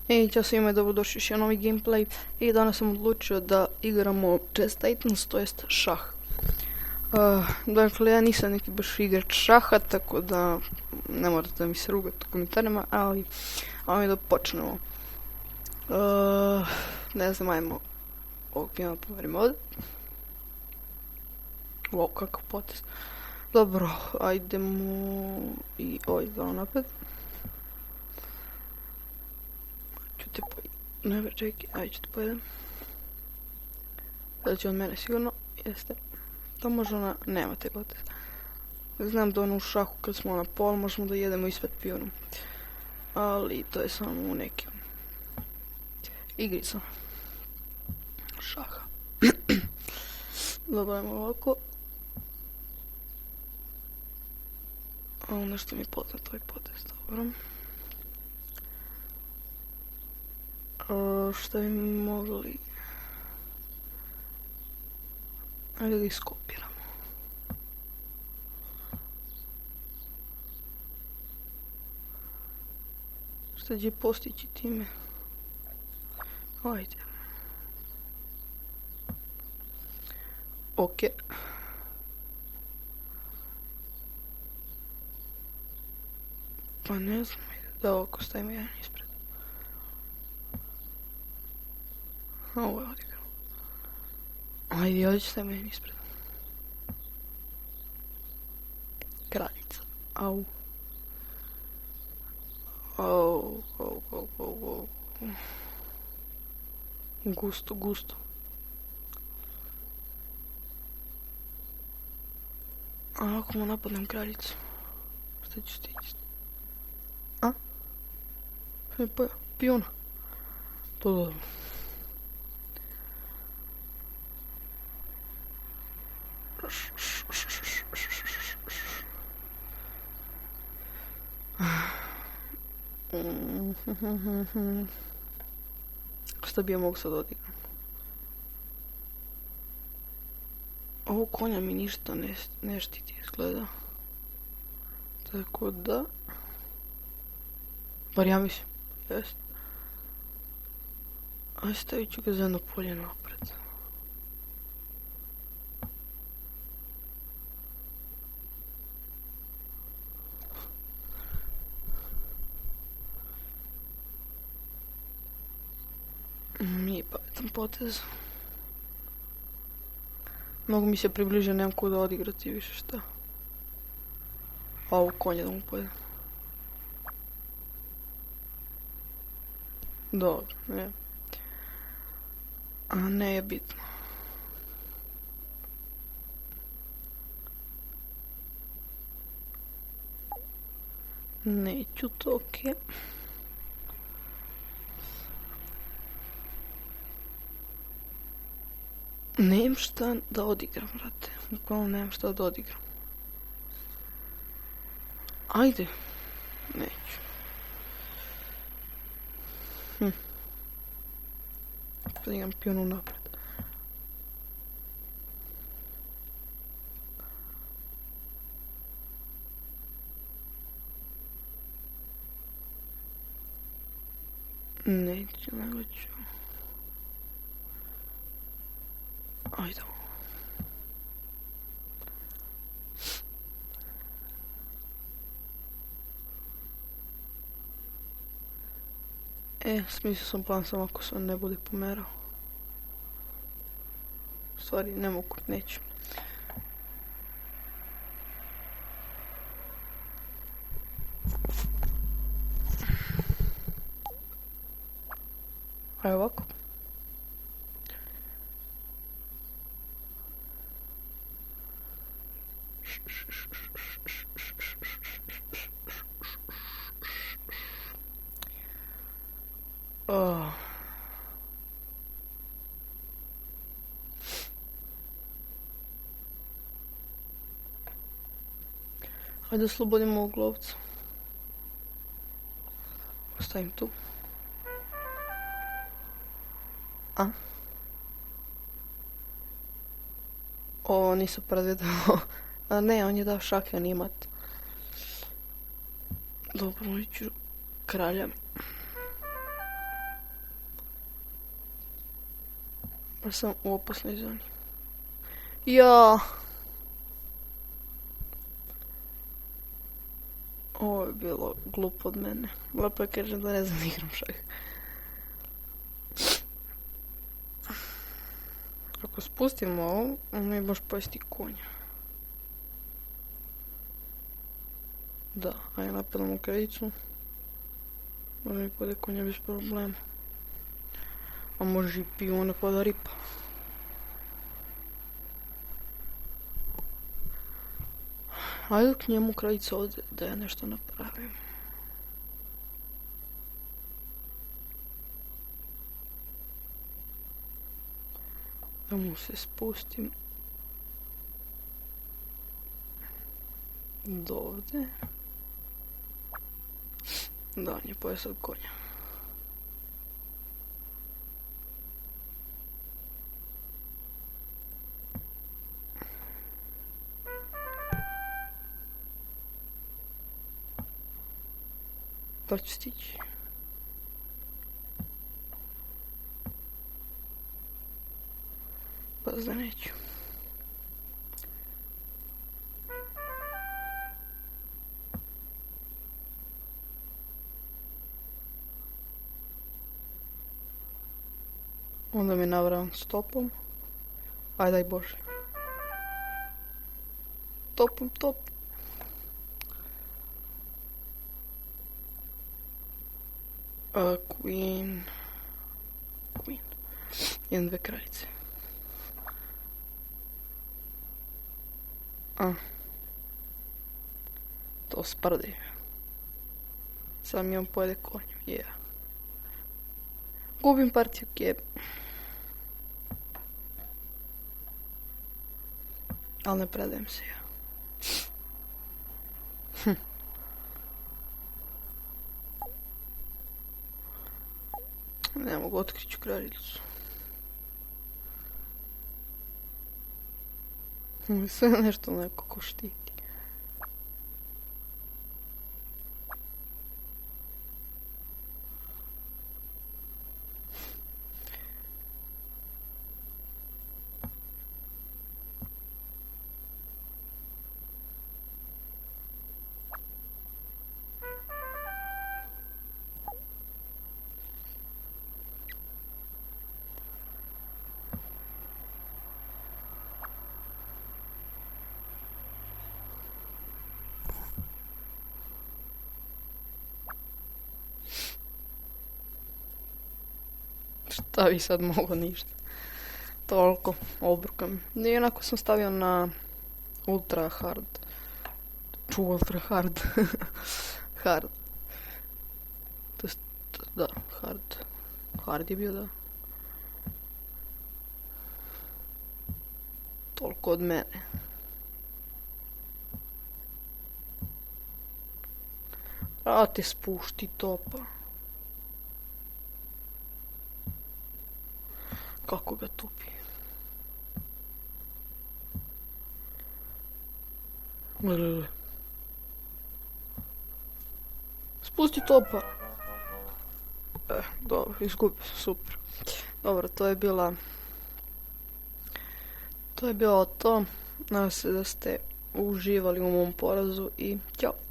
I ćao svima i dobrodošli još jedan novi gameplay. I danas sam odlučio da igramo Chess Titans, to jest šah. Dakle, ja nisam neki baš igrač šaha, tako da ne morate da mi se rugati u komentarima, ali da počnemo. Ne znam, ajmo ovog gama pomerimo ovdje. Wow, kakav potez. Dobro, ajdemo i ovaj dao napred. Ne, čekaj, ajde ću te pojedem. Sada će od mene sigurno, jeste. To može ona, nema te potez. Znam da ono u šahu kad smo na pol možemo da jedemo ispred pionom. Ali to je samo u nekim igricama šaha. Dobro, ajmo ovako. A ono što mi je poznat ovaj potez, dobro. Šta bi mogli... Ajde da iskopiramo. Šta će postići time? Ajde. Ok. Pa ne znam, da ovako stavimo jedan ispred. Ovo je odigrao. Ajde, ovdje ću stavimo jedan ispred. Kraljica. Au. Au. Gusto. A ako mu napadnem kraljicu? Šta ću stići? A? Šta je pojao? Pijona. To dobro. Šta bi ja mogu sad odigram? Ovo konja mi ništa ne štiti izgleda. Tako da... Bar ja mislim. Jest. Aj stavit ću ga za jedno polje napred. Nije pametan potez. Mnogo mi se približe, nemam kuda odigrati više šta. A ovo konje da mu pojedem. Dobro, ne. A ne je bitno. Neću to, okej. Nemam šta da odigram, brate. Bukvalno nemam šta da odigram. Ajde. Neću. Pa imam pionu napred. Neću, nego ću. Ajde. Smislio sam plan samo ako se on ne bude pomerao. U stvari ne mogu, neću. Ajde ovako. Ajde oslobodimo ovog lovca. Ostavim tu. A? Ovo nisam predvidao. A ne, on je dao šake, a nije mat. Dobro, iću kralja. Ja sam u opasnoj zoni. Ja. Ovo je bilo glupo od mene. Lepo je kažem da ne znam da igram šah. Ako spustimo ovo, on mi baš pojesti konja. Da, a ja napadam u kraljicu. Može mi pojede konja bez problema. A može i pijuna pa da ripa. Ajde k njemu kraljica ovdje da ja nešto napravim. Da mu se spustim do ovdje. Da, on je pojeo konja. Pa ću stići. Pa zda neću. Onda mi navram stopom. Aj daj Bože. Topom, top. Queen. Jedan, dve kraljice. To sprdi. Sad mi on pojede konjem, yeah. Gubim partiju kjeb. Ali ne predajem se ja. Ne mogu otkriću kraljicu. Sve nešto neko ko štiti. Šta bi sad mogo ništa. Toliko obrukam. I onako sam stavio na ultra hard. Ultra hard. Hard. Da, hard. Hard je bio, da. Toliko od mene. Brate, spušti topa. Kako ga topi? Gle. Spusti topa. Dobro, izgubio sam, super. Dobro, to je bilo to. Nadam se da ste uživali u mom porazu i ćao.